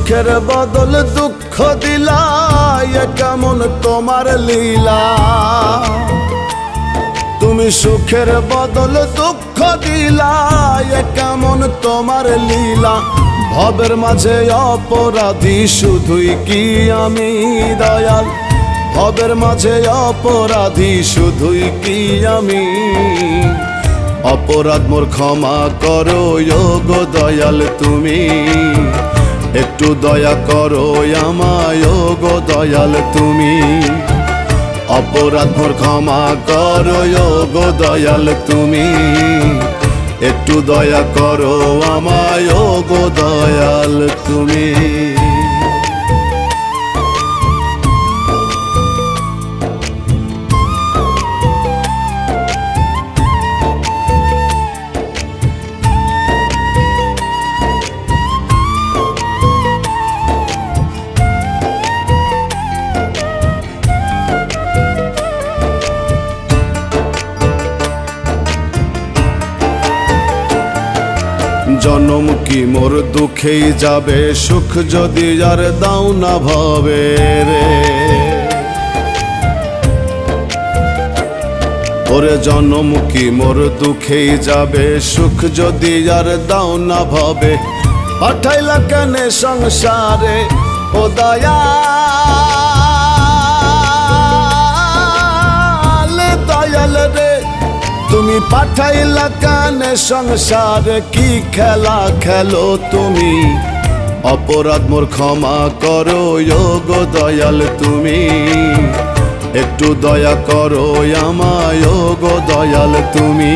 সুখের বদল দুঃখ দিলা, এ কেমন তোমার লীলা। তুমি সুখের বদল দুঃখ দিলা, এ কেমন তোমার লীলা। ভবের মাঝে অপরাধী শুধুই কি আমি দয়াল, ভবের মাঝে অপরাধী শুধুই কি আমি। অপরাধ মোর ক্ষমা করো গো দয়াল তুমি, একটু দয়া করো আমায় গো দয়াল তুমি। অপরাধ মোর ক্ষমা করো গো দয়াল তুমি, একটু দয়া করো আমায় গো দয়াল তুমি। জনম কি মোর দুঃখেই যাবে, সুখ যদি আর দাও না ভবে রে। ওরে জনম কি মোর দুঃখেই যাবে, সুখ যদি আর দাও না ভবে। পাঠাইলা কেনে সংসারে ও দয়াল, দয়াল রে। তুমি পাঠাইলা কানে সংসারে, কি খেলা খেলো তুমি। অপরাধ মোর ক্ষমা করো গো দয়াল তুমি, একটু দয়া করো আমায় গো দয়াল তুমি।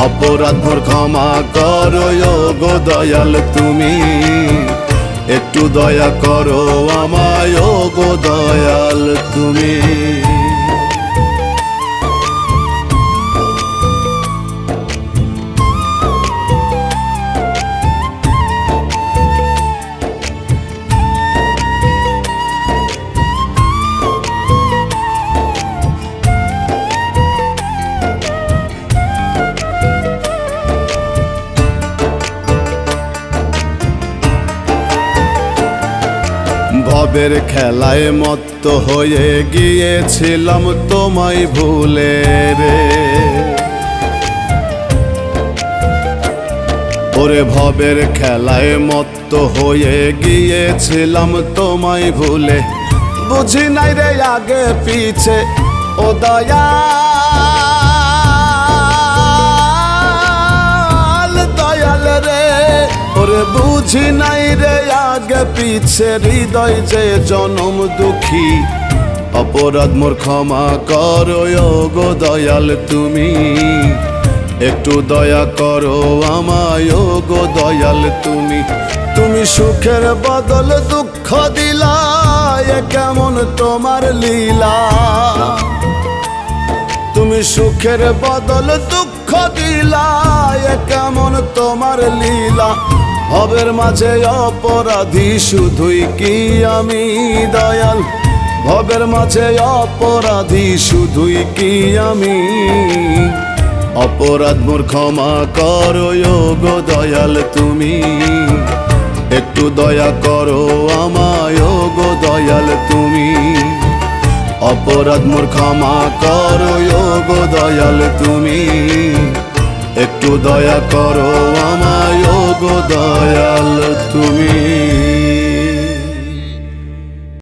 অপরাধ মোর ক্ষমা করো গো দয়াল তুমি, একটু দয়া করো আমায় গো দয়াল তুমি। ভবের খেলায় মত্ত হয়ে গিয়েছিলাম তোমায় ভুলে রে। ওরে ভবের খেলায় মত্ত হয়ে গিয়েছিলাম তোমায় ভুলে। বুঝি নাই রে আগে পিছে ও দয়াল, দয়াল রে। ওরে বুঝি নাই রে আগে পিছে, হৃদয় যে জনম দুঃখী। অপরাধ মোর ক্ষমা করো গো দয়াল তুমি, একটু দয়া করো আমায় গো দয়াল তুমি। তুমি সুখের বদল দুঃখ দিলা, এ কেমন তোমার লীলা। তুমি সুখের বদল দুঃখ দিলা, এ কেমন তোমার লীলা। ভবের মাঝে অপরাধী শুধুই কি আমি দয়াল, ভবের মাঝে অপরাধী শুধুই কি আমি। অপরাধ মোর ক্ষমা করো গো দয়াল তুমি, একটু দয়া করো আমায় গো দয়াল তুমি। অপরাধ মোর ক্ষমা করো গো দয়াল তুমি, একটু দয়া করো আমায় গো দয়াল।